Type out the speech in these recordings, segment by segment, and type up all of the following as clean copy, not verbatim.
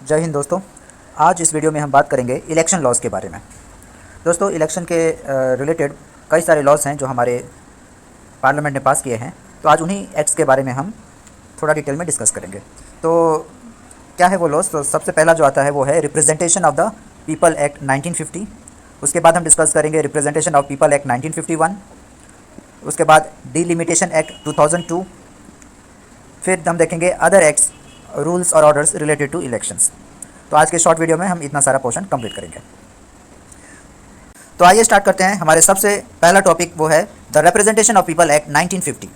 जय हिंद दोस्तों। आज इस वीडियो में हम बात करेंगे इलेक्शन लॉज के बारे में। दोस्तों, इलेक्शन के रिलेटेड कई सारे लॉज हैं जो हमारे पार्लियामेंट ने पास किए हैं, तो आज उन्हीं एक्ट्स के बारे में हम थोड़ा डिटेल में डिस्कस करेंगे। तो क्या है वो लॉज? तो सबसे पहला जो आता है वो है representation of the people act 1950। उसके बाद हम डिस्कस करेंगे रिप्रेजेंटेशन ऑफ पीपल एक्ट 1951। उसके बाद डिलिमिटेशन एक्ट 2002। फिर हम देखेंगे अदर एक्ट्स, रूल्स और ऑर्डर्स रिलेटेड टू इलेक्शंस। तो आज के शॉर्ट वीडियो में हम इतना सारा पोर्शन कंप्लीट करेंगे। तो आइए स्टार्ट करते हैं। हमारे सबसे पहला टॉपिक वो है the representation of people act 1950।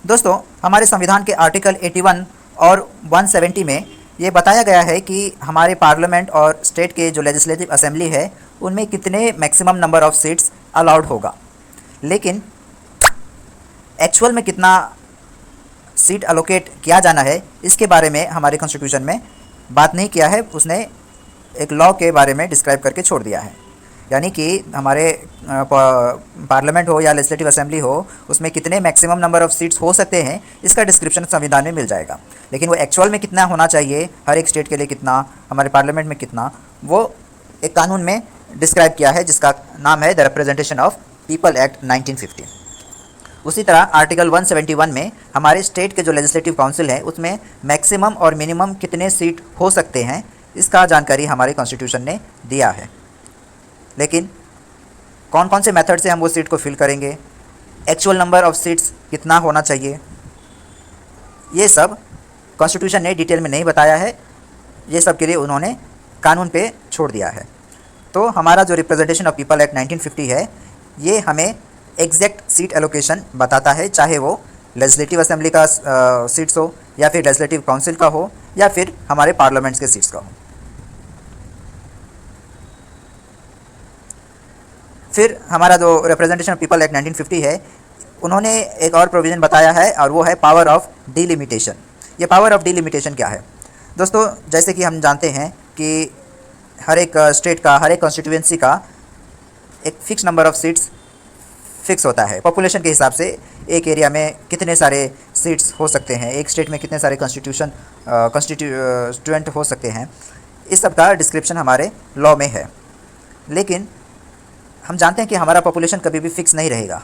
दोस्तों, हमारे संविधान के आर्टिकल 81 और 170 में ये बताया गया है कि हमारे पार्लियामेंट और स्टेट के जो लेजिस्लेटिव असेंबली है उनमें कितने maximum number of seats allowed होगा, लेकिन एक्चुअल में कितना सीट अलोकेट किया जाना है इसके बारे में हमारे कॉन्स्टिट्यूशन में बात नहीं किया है। उसने एक लॉ के बारे में डिस्क्राइब करके छोड़ दिया है, यानी कि हमारे पार्लियामेंट हो या लेजिस्लेटिव असेंबली हो उसमें कितने मैक्सिमम नंबर ऑफ सीट्स हो सकते हैं इसका डिस्क्रिप्शन संविधान में मिल जाएगा, लेकिन वो एक्चुअल में कितना होना चाहिए, हर एक स्टेट के लिए कितना, हमारे पार्लियामेंट में कितना, वो एक कानून में डिस्क्राइब किया है जिसका नाम है the representation of people act 1950। उसी तरह आर्टिकल 171 में हमारे स्टेट के जो लेजिस्लेटिव काउंसिल है उसमें मैक्सिमम और मिनिमम कितने सीट हो सकते हैं इसका जानकारी हमारे कॉन्स्टिट्यूशन ने दिया है, लेकिन कौन कौन से मेथड से हम वो सीट को फिल करेंगे, एक्चुअल नंबर ऑफ सीट्स कितना होना चाहिए, ये सब कॉन्स्टिट्यूशन ने डिटेल में नहीं बताया है। ये सब के लिए उन्होंने कानून पे छोड़ दिया है। तो हमारा जो रिप्रेजेंटेशन ऑफ पीपल एक्ट 1950 है ये हमें एग्जैक्ट सीट एलोकेशन बताता है, चाहे वो लेजिस्लेटिव असेंबली का सीट्स हो या फिर लेजिस्लेटिव काउंसिल का हो या फिर हमारे पार्लियामेंट्स के सीट्स का हो। फिर हमारा जो रिप्रेजेंटेशन ऑफ पीपल एक्ट 1950 है उन्होंने एक और प्रोविज़न बताया है और वो है पावर ऑफ डिलिमिटेशन। ये पावर ऑफ डिलिमिटेशन क्या है? दोस्तों, जैसे कि हम जानते हैं कि हर एक स्टेट का, हर एक कॉन्स्टिट्यूएंसी का एक fix number of seats fix होता है। पॉपुलेशन के हिसाब से एक एरिया में कितने सारे सीट्स हो सकते हैं, एक स्टेट में कितने सारे कॉन्स्टिट्यूएंट हो सकते हैं, इस सब का डिस्क्रिप्शन हमारे लॉ में है। लेकिन हम जानते हैं कि हमारा पॉपुलेशन कभी भी फिक्स नहीं रहेगा।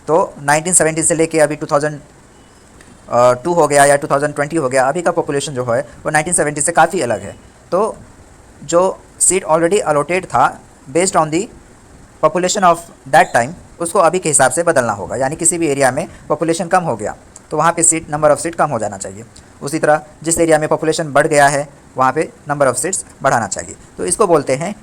तो 1970 से लेके अभी 2002 हो गया या 2020 हो गया, अभी का पॉपुलेशन जो है वो 1970 से काफ़ी अलग है। तो जो सीट ऑलरेडी अलॉटेड था based on the population of that time, उसको अभी के हिसाब से बदलना होगा। यानी किसी भी एरिया में पॉपुलेशन कम हो गया तो वहाँ पे सीट, नंबर ऑफ़ सीट कम हो जाना चाहिए। उसी तरह जिस एरिया में पॉपुलेशन बढ़ गया है वहाँ पे नंबर ऑफ़ सीट्स बढ़ाना चाहिए। तो इसको बोलते हैं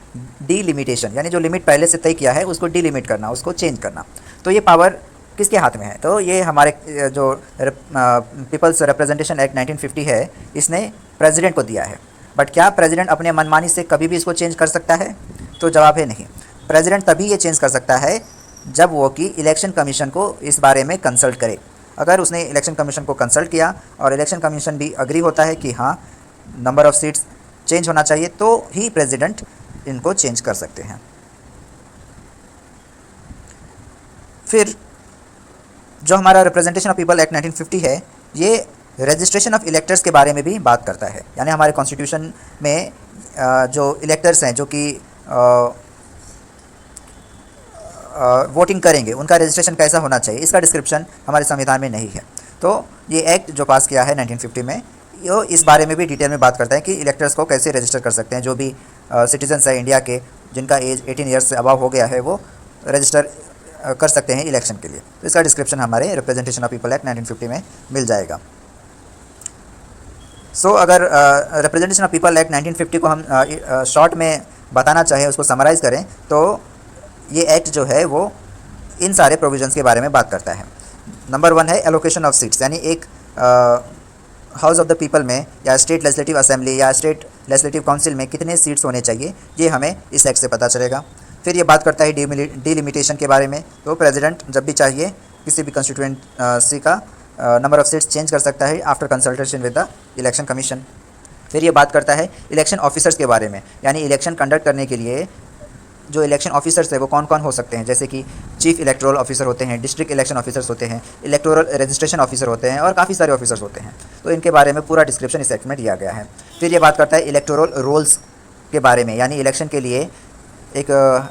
डिलिमिटेशन, यानी जो लिमिट पहले से तय किया है उसको डिलिमिट करना, उसको चेंज करना। तो ये पावर किसके हाथ में है? तो ये हमारे जो पीपल्स रिप्रेजेंटेशन एक्ट 1950 है इसने प्रेसिडेंट को दिया है। बट क्या प्रेसिडेंट अपने मनमानी से कभी भी इसको चेंज कर सकता है? तो जवाब है नहीं। प्रेसिडेंट तभी ये चेंज कर सकता है जब वो कि इलेक्शन कमीशन को इस बारे में कंसल्ट करे। अगर उसने इलेक्शन कमीशन को कंसल्ट किया और इलेक्शन कमीशन भी अग्री होता है कि हाँ नंबर ऑफ़ सीट्स चेंज होना चाहिए, तो ही प्रेसिडेंट इनको चेंज कर सकते हैं। फिर जो हमारा रिप्रेजेंटेशन ऑफ पीपल एक्ट 1950 है ये रजिस्ट्रेशन ऑफ इलेक्टर्स के बारे में भी बात करता है। यानी हमारे कॉन्स्टिट्यूशन में जो इलेक्टर्स हैं जो कि वोटिंग करेंगे उनका रजिस्ट्रेशन कैसा होना चाहिए इसका डिस्क्रिप्शन हमारे संविधान में नहीं है। तो ये एक्ट जो पास किया है 1950 में ये इस बारे में भी डिटेल में बात करता है कि इलेक्टर्स को कैसे रजिस्टर कर सकते हैं। जो भी सिटीजन्स हैं इंडिया के जिनका एज 18 ईयर्स से अबव हो गया है वो रजिस्टर कर सकते हैं इलेक्शन के लिए। तो इसका डिस्क्रिप्शन हमारे रिप्रेजेंटेशन ऑफ पीपल एक्ट 1950 में मिल जाएगा। अगर रिप्रेजेंटेशन ऑफ पीपल एक्ट 1950 को हम शॉर्ट में बताना चाहें, उसको समराइज़ करें, तो ये एक्ट जो है वो इन सारे प्रोविजंस के बारे में बात करता है। नंबर 1 है एलोकेशन ऑफ सीट्स, यानी एक हाउस ऑफ द पीपल में या स्टेट लेजिस्लेटिव असेंबली या स्टेट लेजिस्लेटिव काउंसिल में कितने सीट्स होने चाहिए, ये हमें इस एक्ट से पता चलेगा। फिर ये बात करता है डिलिमिटेशन के बारे में। तो प्रेसिडेंट जब भी चाहिए किसी भी कंस्टिट्यूएंसी का नंबर ऑफ़ सीट्स चेंज कर सकता है after consultation with the election commission. फिर ये बात करता है इलेक्शन ऑफिसर्स के बारे में, यानी इलेक्शन कंडक्ट करने के लिए जो इलेक्शन ऑफिसर्स है वो कौन कौन हो सकते हैं, जैसे कि चीफ इलेक्टोरल ऑफिसर होते हैं, डिस्ट्रिक्ट इलेक्शन ऑफिसर्स होते हैं, इलेक्टोरल रजिस्ट्रेशन ऑफिसर होते हैं और काफ़ी सारे ऑफिसर्स होते हैं। तो इनके बारे में पूरा डिस्क्रिप्शन इस एक्ट में दिया गया है। फिर ये बात करता है इलेक्टोरल रोल्स के बारे में, यानी इलेक्शन के लिए एक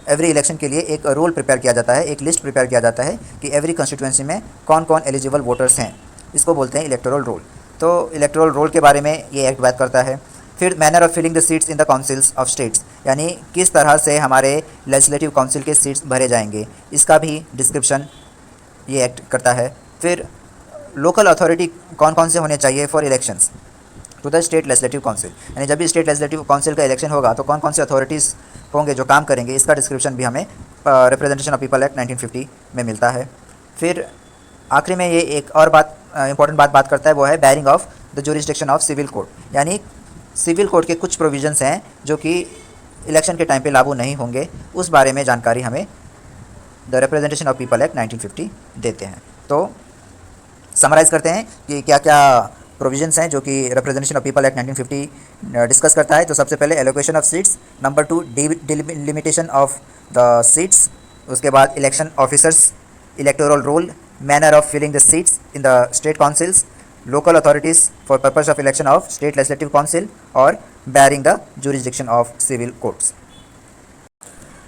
एवरी इलेक्शन के लिए एक रोल प्रिपेयर किया जाता है, एक लिस्ट प्रिपेयर किया जाता है कि एवरी कंस्टिट्यूएंसी में कौन कौन एलिजिबल वोटर्स हैं। इसको बोलते हैं इलेक्टोरल रोल। तो इलेक्टोरल रोल के बारे में ये एक्ट बात करता है। फिर manner of filling the seats in the councils of states, यानी किस तरह से हमारे लेजिस्लेटिव काउंसिल के सीट्स भरे जाएंगे, इसका भी डिस्क्रिप्शन ये एक्ट करता है। फिर लोकल अथॉरिटी कौन कौन से होने चाहिए for elections to the state legislative council, यानी जब भी स्टेट लेजिस्लेटिव काउंसिल का इलेक्शन होगा तो कौन कौन से अथॉरिटीज़ होंगे जो काम करेंगे, इसका डिस्क्रिप्शन भी हमें रिप्रेजेंटेशन ऑफ पीपल एक्ट 1950 में मिलता है। फिर आखिरी में ये एक और बात इंपॉर्टेंट बात करता है, वो है barring of the jurisdiction of civil code, यानी सिविल कोड के कुछ प्रोविजंस हैं जो कि इलेक्शन के टाइम पे लागू नहीं होंगे, उस बारे में जानकारी हमें the representation of people act 1950 देते हैं। तो समराइज़ करते हैं कि क्या क्या प्रोविजंस हैं जो कि representation of people act 1950 discuss करता है। तो सबसे पहले allocation of seats, number 2 delimitation of the seats, उसके बाद election officers, electoral roll, manner of filling the seats in the state councils, local authorities for purpose of election of state legislative council और barring the jurisdiction of civil courts.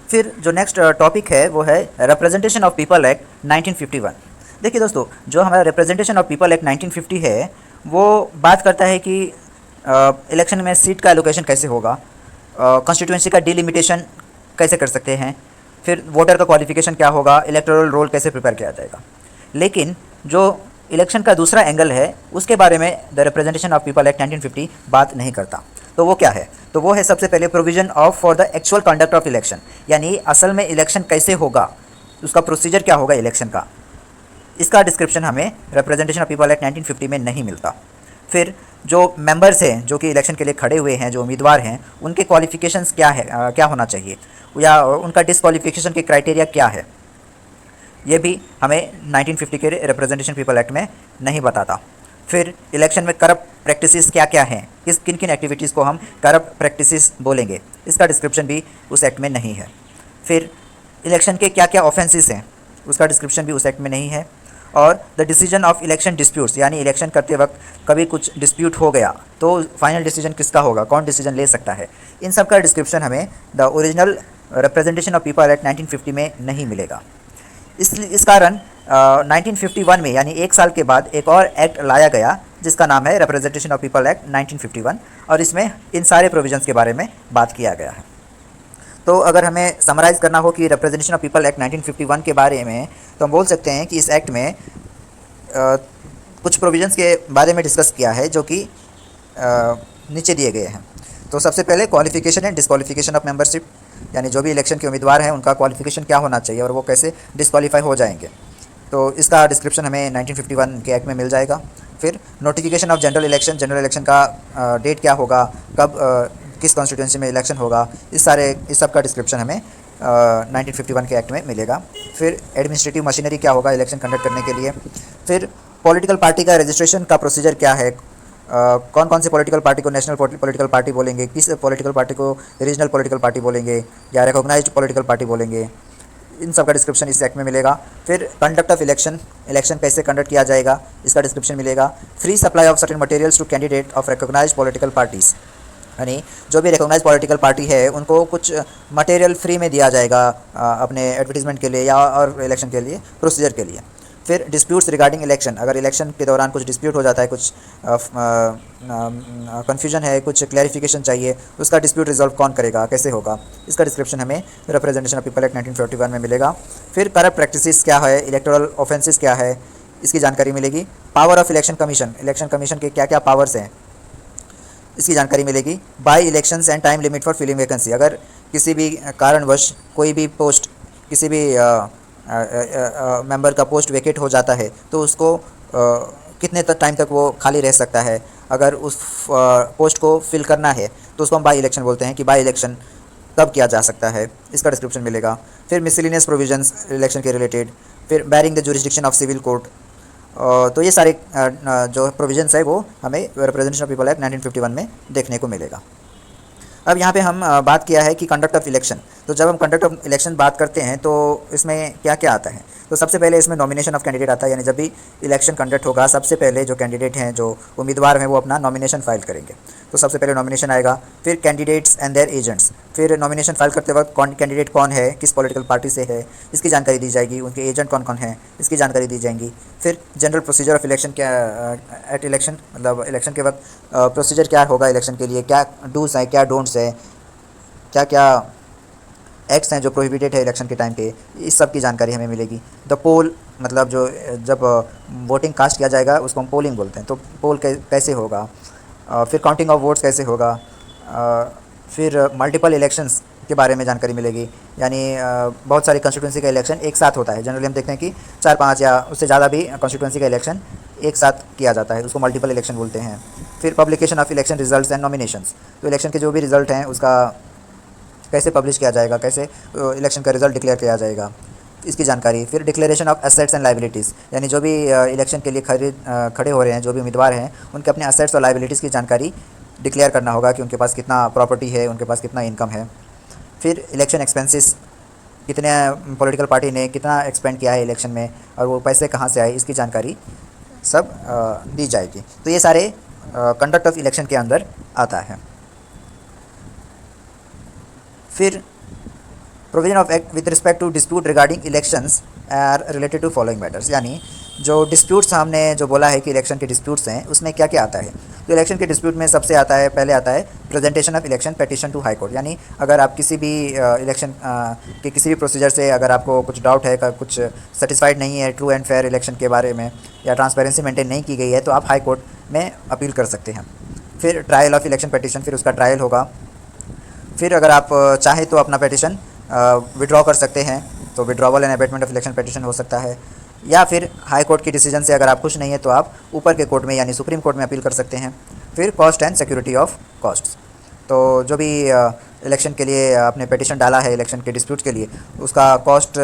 फिर जो next topic है वो है representation of people act 1951। देखिए दोस्तों, जो हमारा रिप्रेजेंटेशन ऑफ पीपल एक्ट 1950 है वो बात करता है कि इलेक्शन में सीट का एलोकेशन कैसे होगा, कॉन्स्टिट्यूएंसी का डिलिमिटेशन कैसे कर सकते हैं, फिर वोटर का क्वालिफिकेशन क्या होगा, इलेक्टोरल रोल कैसे प्रिपेयर किया जाएगा। लेकिन जो इलेक्शन का दूसरा एंगल है उसके बारे में the representation of people act 1950 बात नहीं करता। तो वो क्या है? तो वो है सबसे पहले provision of for the actual conduct of election, यानी असल में इलेक्शन कैसे होगा, उसका प्रोसीजर क्या होगा इलेक्शन का, इसका डिस्क्रिप्शन हमें रिप्रेजेंटेशन ऑफ पीपल एक्ट 1950 में नहीं मिलता। फिर जो मेंबर्स हैं जो कि इलेक्शन के लिए खड़े हुए हैं, जो उम्मीदवार हैं, उनके क्वालिफिकेशंस क्या है, क्या होना चाहिए, या उनका डिसक्वालिफिकेशन के क्राइटेरिया क्या है, ये भी हमें 1950 के रिप्रेजेंटेशन पीपल एक्ट में नहीं बताता। फिर इलेक्शन में करप्ट प्रैक्टिसेस क्या क्या हैं, किन किन एक्टिविटीज़ को हम करप्ट प्रैक्टिसेस बोलेंगे, इसका डिस्क्रिप्शन भी उस एक्ट में नहीं है। फिर इलेक्शन के क्या क्या ऑफेंसेस हैं, उसका डिस्क्रिप्शन भी उस एक्ट में नहीं है। और the decision of election disputes, यानी इलेक्शन करते वक्त कभी कुछ डिस्प्यूट हो गया तो फाइनल डिसीजन किसका होगा, कौन डिसीजन ले सकता है, इन सब का डिस्क्रिप्शन हमें the original representation of people act 1950 में नहीं मिलेगा। इस कारण 1951 में, यानी एक साल के बाद, एक और एक्ट लाया गया जिसका नाम है रिप्रेजेंटेशन ऑफ पीपल एक्ट 1951, और इसमें इन सारे प्रोविजंस के बारे में बात किया गया है। तो अगर हमें समराइज़ करना हो कि रिप्रेजेंटेशन ऑफ पीपल एक्ट 1951 के बारे में, तो हम बोल सकते हैं कि इस एक्ट में कुछ प्रोविजंस के बारे में डिस्कस किया है जो कि नीचे दिए गए हैं। तो सबसे पहले qualification and disqualification of membership, यानी जो भी इलेक्शन के उम्मीदवार हैं उनका क्वालिफिकेशन क्या होना चाहिए और वो कैसे डिसक्वालीफाई हो जाएंगे, तो इसका डिस्क्रिप्शन हमें 1951 के एक्ट में मिल जाएगा। फिर नोटिफिकेशन ऑफ जनरल इलेक्शन का डेट क्या होगा, कब किस कॉन्स्टिट्यूंसी में इलेक्शन होगा, इस सब का डिस्क्रिप्शन हमें 1951 के एक्ट में मिलेगा। फिर एडमिनिस्ट्रेटिव मशीनरी क्या होगा इलेक्शन कंडक्ट करने के लिए। फिर पॉलिटिकल पार्टी का रजिस्ट्रेशन का प्रोसीजर क्या है, कौन कौन से पॉलिटिकल पार्टी को नेशनल पॉलिटिकल पार्टी बोलेंगे, किस पॉलिटिकल पार्टी को रीजनल पॉलिटिकल पार्टी बोलेंगे या रिकॉग्नाइज्ड पॉलिटिकल पार्टी बोलेंगे, इन सब का डिस्क्रिप्शन इस एक्ट में मिलेगा। फिर कंडक्ट ऑफ इलेक्शन कैसे कंडक्ट किया जाएगा, इसका डिस्क्रिप्शन मिलेगा। Free supply of certain materials to candidate of recognised political parties, यानी जो भी रिकॉग्नाइज्ड पॉलिटिकल पार्टी है उनको कुछ मटेरियल फ्री में दिया जाएगा अपने एडवर्टीजमेंट के लिए या और इलेक्शन के लिए प्रोसीजर के लिए। फिर डिस्प्यूट्स रिगार्डिंग इलेक्शन, अगर इलेक्शन के दौरान कुछ डिस्प्यूट हो जाता है, कुछ कन्फ्यूजन है, कुछ क्लैरिफिकेशन चाहिए, उसका डिस्प्यूट रिजॉल्व कौन करेगा, कैसे होगा, इसका डिस्क्रिप्शन हमें रिप्रेजेंटेशन ऑफ पीपल एक्ट 1941 में मिलेगा। फिर करप्ट प्रैक्टिसेस क्या है, इलेक्टोरल ऑफेंसेस क्या है, इसकी जानकारी मिलेगी। पावर ऑफ इलेक्शन कमीशन के क्या क्या पावर्स हैं, इसकी जानकारी मिलेगी। By elections and time limit for filling vacancy, अगर किसी भी कारणवश कोई भी पोस्ट, किसी भी मेंबर का पोस्ट वेकेट हो जाता है तो उसको कितने टाइम तक वो खाली रह सकता है, अगर उस पोस्ट को फिल करना है तो उसको हम बाई इलेक्शन बोलते हैं कि बाई इलेक्शन कब किया जा सकता है, इसका डिस्क्रिप्शन मिलेगा। फिर मिसलिनियस प्रोविजंस इलेक्शन के रिलेटेड। फिर barring the jurisdiction of civil court. तो ये सारे जो प्रोविजंस है वो हमें रिप्रेजेंटेशन ऑफ पीपल एक्ट 1951 में देखने को मिलेगा। अब यहाँ पे हम बात किया है कि कंडक्ट ऑफ इलेक्शन। तो जब हम कंडक्ट ऑफ इलेक्शन बात करते हैं तो इसमें क्या क्या आता है? तो सबसे पहले इसमें नॉमिनेशन ऑफ कैंडिडेट आता है, यानी जब भी इलेक्शन कंडक्ट होगा सबसे पहले जो कैंडिडेट हैं, जो उम्मीदवार हैं, वो अपना नॉमिनेशन फाइल करेंगे। तो सबसे पहले नॉमिनेशन आएगा, फिर कैंडिडेट्स एंड देयर एजेंट्स। फिर नॉमिनेशन फाइल करते वक्त कैंडिडेट कौन है, किस पॉलिटिकल पार्टी से है, इसकी जानकारी दी जाएगी। उनके एजेंट कौन कौन हैं, इसकी जानकारी दी जाएगी। फिर जनरल प्रोसीजर ऑफ इलेक्शन क्या, एट इलेक्शन मतलब इलेक्शन के वक्त प्रोसीजर क्या होगा इलेक्शन के लिए, क्या डूज़ हैं, क्या डोंट्स हैं, क्या क्या एक्ट्स हैं जो प्रोहिबिटेड है इलेक्शन के टाइम पे, इस सब की जानकारी हमें मिलेगी। द पोल मतलब जो जब वोटिंग कास्ट किया जाएगा उसको हम पोलिंग बोलते हैं, तो पोल कैसे होगा। फिर काउंटिंग ऑफ वोट्स कैसे होगा। फिर मल्टीपल इलेक्शंस के बारे में जानकारी मिलेगी, यानी बहुत सारी कंस्टिट्यूंसी का इलेक्शन एक साथ होता है। जनरली हम देखते हैं कि 4-5 या उससे ज़्यादा भी कंस्टिट्यूंसी का इलेक्शन एक साथ किया जाता है, उसको मल्टीपल इलेक्शन बोलते हैं। फिर publication of election results and nominations, तो इलेक्शन के जो भी रिजल्ट हैं उसका कैसे पब्लिश किया जाएगा, कैसे इलेक्शन का रिजल्ट डिक्लेयर किया जाएगा, इसकी जानकारी। फिर declaration of assets and liabilities, यानी जो भी इलेक्शन के लिए खड़े हो रहे हैं, जो भी उम्मीदवार हैं, उनके अपने एसेट्स और लाइबिलिटीज़ की जानकारी डिक्लेयर करना होगा कि उनके पास कितना प्रॉपर्टी है, उनके पास कितना इनकम है। फिर इलेक्शन एक्सपेंसेस, कितने पॉलिटिकल पार्टी ने कितना एक्सपेंड किया है इलेक्शन में और वो पैसे कहाँ से आए, इसकी जानकारी सब दी जाएगी। तो ये सारे कंडक्ट ऑफ इलेक्शन के अंदर आता है। फिर provision of act with respect to dispute regarding elections are related to following matters, यानी जो डिस्प्यूट्स हमने जो बोला है कि इलेक्शन के डिस्प्यूट्स हैं उसमें क्या क्या आता है। तो इलेक्शन के डिस्प्यूट में सबसे आता है, पहले आता है presentation of election petition to high court, यानी अगर आप किसी भी इलेक्शन के किसी भी प्रोसीजर से अगर आपको कुछ डाउट है, कुछ सेटिस्फाइड नहीं है ट्रू एंड फेयर इलेक्शन के बारे में, या ट्रांसपेरेंसी मेंटेन नहीं की गई है, तो आप हाई कोर्ट में अपील कर सकते हैं। फिर ट्रायल ऑफ इलेक्शन पेटिशन, फिर उसका ट्रायल होगा। फिर अगर आप चाहें तो अपना पेटिशन विड्रॉ कर सकते हैं, तो withdrawal and abatement of election petition हो सकता है। या फिर हाई कोर्ट की डिसीजन से अगर आप खुश नहीं है तो आप ऊपर के कोर्ट में यानी सुप्रीम कोर्ट में अपील कर सकते हैं। फिर cost and security of costs, तो जो भी इलेक्शन के लिए आपने पेटिशन डाला है इलेक्शन के डिस्प्यूट के लिए, उसका कॉस्ट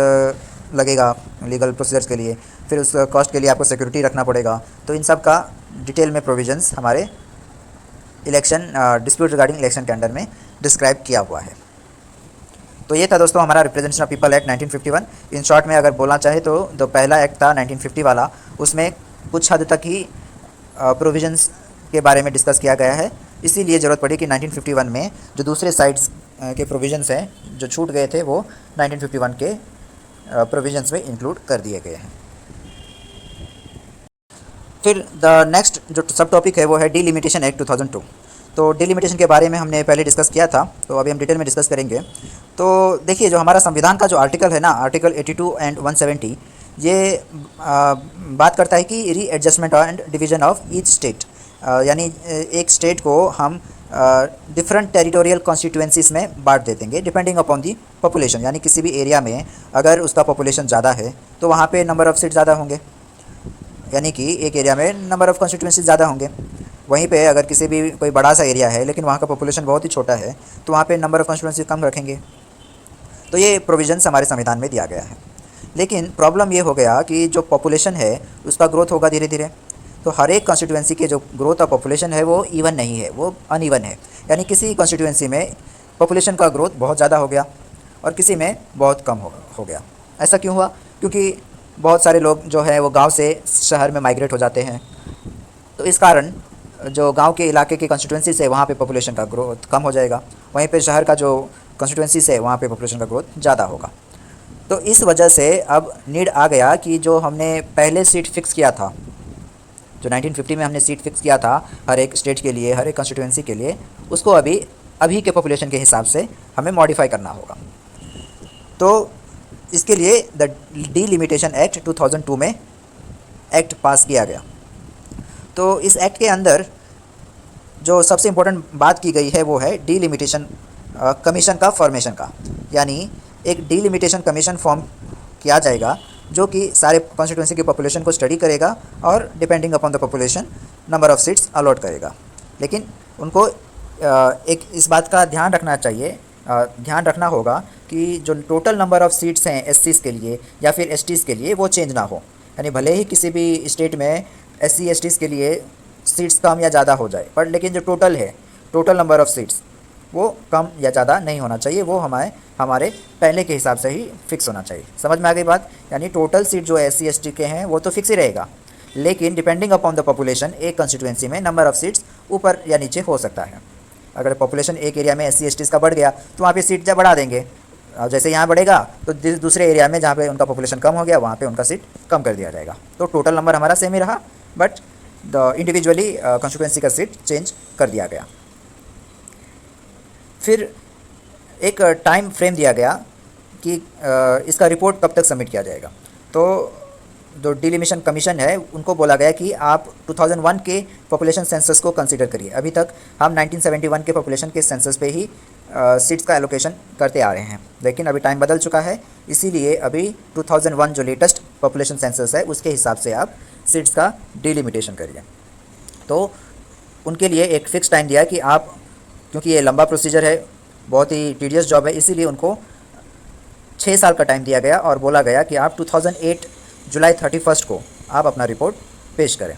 लगेगा लीगल प्रोसीजर्स के लिए, फिर उस कॉस्ट के लिए आपको सिक्योरिटी रखना पड़ेगा। तो इन सब का डिटेल में प्रोविजंस हमारे इलेक्शन डिस्प्यूट रिगार्डिंग इलेक्शन के अंडर में डिस्क्राइब किया हुआ है। तो ये था दोस्तों हमारा representation of people act 1951। In short में अगर बोलना चाहे तो जो पहला एक्ट था 1950 वाला, उसमें कुछ हद तक ही प्रोविजंस के बारे में डिस्कस किया गया है, इसीलिए ज़रूरत पड़ी कि 1951 में जो दूसरे साइड्स के प्रोविजंस हैं जो छूट गए थे वो 1951 के प्रोविजंस में इंक्लूड कर दिए गए हैं। फिर द नेक्स्ट जो सब टॉपिक है वो है डिलिमिटेशन एक्ट 2002। तो डिलिमिटेशन के बारे में हमने पहले डिस्कस किया था, तो अभी हम डिटेल में डिस्कस करेंगे। तो देखिए, जो हमारा संविधान का जो आर्टिकल है ना, आर्टिकल 82 एंड 170, ये बात करता है कि री adjustment and division of each state, यानी एक स्टेट को हम डिफरेंट टेरिटोरियल कॉन्स्टिट्यूएंसीज में बांट दे देंगे डिपेंडिंग अपॉन दी पॉपुलेशन, यानी किसी भी एरिया में अगर उसका पॉपुलेशन ज़्यादा है तो वहाँ पे नंबर ऑफ़ सीट ज़्यादा होंगे, यानी कि एक एरिया में नंबर ऑफ़ कॉन्स्टिट्यूएंसीज ज़्यादा होंगे। वहीं पे अगर किसी भी कोई बड़ा सा एरिया है लेकिन वहाँ का पॉपुलेशन बहुत ही छोटा है तो वहाँ पे नंबर ऑफ़ कॉन्स्टिट्यूएंसी कम रखेंगे। तो ये प्रोविजंस हमारे संविधान में दिया गया है। लेकिन प्रॉब्लम ये हो गया कि जो पॉपुलेशन है उसका ग्रोथ होगा धीरे धीरे, तो हर एक कॉन्स्टिट्यूएंसी के जो ग्रोथ ऑफ पॉपुलेशन है वो इवन नहीं है, वो अनइवन है। यानी किसी कॉन्स्टिट्यूएंसी में पॉपुलेशन का ग्रोथ बहुत ज़्यादा हो गया और किसी में बहुत कम हो गया। ऐसा क्यों हुआ? क्योंकि बहुत सारे लोग जो है वो गांव से शहर में माइग्रेट हो जाते हैं, तो इस कारण जो गांव के इलाके की कॉन्स्टिट्यूएंसी से वहाँ पे पॉपुलेशन का ग्रोथ कम हो जाएगा, वहीं पे शहर का जो कॉन्स्टिट्यूएंसी से वहाँ पे पॉपुलेशन का ग्रोथ ज़्यादा होगा। तो इस वजह से अब नीड आ गया कि जो हमने पहले सीट फिक्स किया था, जो 1950 में हमने सीट फिक्स किया था हर एक स्टेट के लिए, हर एक कॉन्स्टिट्यूएंसी के लिए, उसको अभी के पॉपुलेशन के हिसाब से हमें मॉडिफाई करना होगा। तो इसके लिए द डिलिमिटेशन एक्ट 2002 में एक्ट पास किया गया। तो इस एक्ट के अंदर जो सबसे इम्पोर्टेंट बात की गई है वो है डिलिमिटेशन कमीशन का फॉर्मेशन का, यानी एक डिलिमिटेशन कमीशन फॉर्म किया जाएगा जो कि सारे कॉन्स्टिट्यूएंसी की पॉपुलेशन को स्टडी करेगा और depending upon the population number of seats allot करेगा। लेकिन उनको एक इस बात का ध्यान रखना चाहिए, ध्यान रखना होगा कि जो टोटल नंबर ऑफ़ सीट्स हैं एससीज़ के लिए या फिर एसटीज़ के लिए वो चेंज ना हो। यानी भले ही किसी भी स्टेट में एससी एसटीज़ के लिए सीट्स कम या ज़्यादा हो जाए, पर लेकिन जो टोटल है, टोटल नंबर ऑफ़ सीट्स वो कम या ज़्यादा नहीं होना चाहिए, वो हमारे पहले के हिसाब से ही फिक्स होना चाहिए। समझ में आ गई बात? यानी टोटल सीट जो SC ST के हैं वो तो फिक्स ही रहेगा, लेकिन डिपेंडिंग अपॉन द पॉपुलेशन एक कंस्टिट्यूएंसी में नंबर ऑफ़ सीट्स ऊपर या नीचे हो सकता है। अगर पॉपुलेशन एक एरिया में SC ST का बढ़ गया तो वहाँ पे सीट जब बढ़ा देंगे, और जैसे यहाँ बढ़ेगा तो दूसरे एरिया में जहाँ पे उनका पॉपुलेशन कम हो गया वहाँ पे उनका सीट कम कर दिया जाएगा। तो टोटल नंबर हमारा सेम ही रहा, बट द इंडिविजुअली कंस्टिट्यूएंसी का सीट चेंज कर दिया गया। फिर एक टाइम फ्रेम दिया गया कि इसका रिपोर्ट कब तक सबमिट किया जाएगा। तो जो डिलिमिशन कमीशन है उनको बोला गया कि आप 2001 के पॉपुलेशन सेंसस को कंसीडर करिए। अभी तक हम 1971 के पॉपुलेशन के सेंसस पे ही सीट्स का एलोकेशन करते आ रहे हैं, लेकिन अभी टाइम बदल चुका है, इसीलिए अभी 2001 जो लेटेस्ट पॉपुलेशन सेंसस है उसके हिसाब से आप सीट्स का डिलिमिटेशन करिए। तो उनके लिए एक फ़िक्स टाइम दिया कि आप, क्योंकि ये लंबा प्रोसीजर है, बहुत ही टीडियस जॉब है, इसीलिए उनको 6 साल का टाइम दिया गया और बोला गया कि आप 2008 जुलाई 31 को आप अपना रिपोर्ट पेश करें।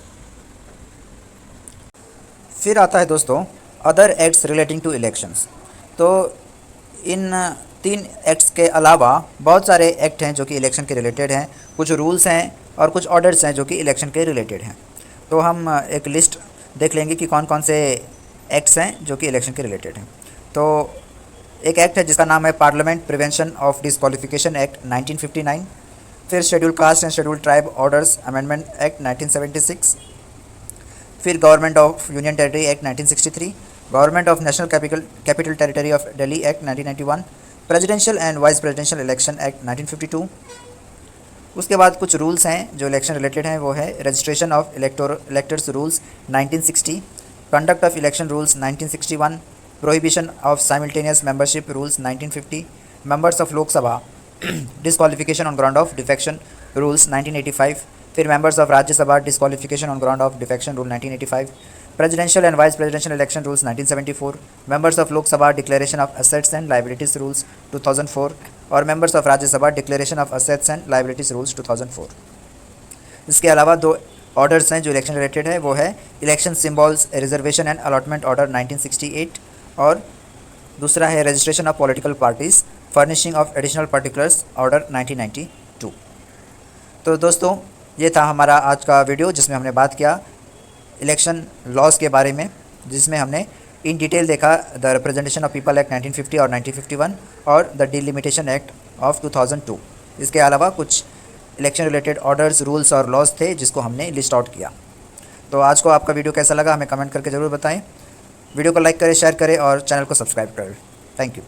फिर आता है दोस्तों other acts relating to elections. तो इन 3 एक्ट्स के अलावा बहुत सारे एक्ट हैं जो कि इलेक्शन के रिलेटेड हैं, कुछ रूल्स हैं और कुछ ऑर्डर्स हैं जो कि इलेक्शन के रिलेटेड हैं। तो हम एक लिस्ट देख लेंगे कि कौन कौन से एक्ट्स हैं जो कि इलेक्शन के रिलेटेड हैं। तो एक एक्ट है जिसका नाम है parliament prevention of disqualification act 1959, फिर schedule caste and schedule tribe orders amendment act 1976, फिर government of union territory act 1963, government of national capital territory of Delhi act 1991, presidential and vice presidential election act 1952। उसके बाद कुछ rules हैं जो election related हैं, वो है registration of electors rules 1960, conduct of election rules 1961, prohibition of simultaneous membership rules 1950, members of Lok Sabha disqualification on ground of defection rules 1985, फिर members of Rajya Sabha disqualification on ground of defection rule 1985, presidential and vice presidential election rules 1974, members of Lok Sabha declaration of assets and liabilities rules 2004 और members of Rajya Sabha declaration of assets and liabilities rules 2004। इसके अलावा 2 orders हैं जो election related है, वो है election symbols reservation and allotment order 1968 और दूसरा है registration of political parties furnishing of additional particulars order 1992। तो दोस्तों ये था हमारा आज का वीडियो जिसमें हमने बात किया इलेक्शन लॉज के बारे में, जिसमें हमने इन डिटेल देखा the representation of people act 1950 और 1951 और द डिलिमिटेशन एक्ट ऑफ 2002। इसके अलावा कुछ इलेक्शन रिलेटेड ऑर्डर्स, रूल्स और लॉज थे जिसको हमने लिस्ट आउट किया। तो आज को आपका वीडियो कैसा लगा हमें कमेंट करके ज़रूर बताएं। वीडियो को लाइक करें, शेयर करें और चैनल को सब्सक्राइब करें। Thank you.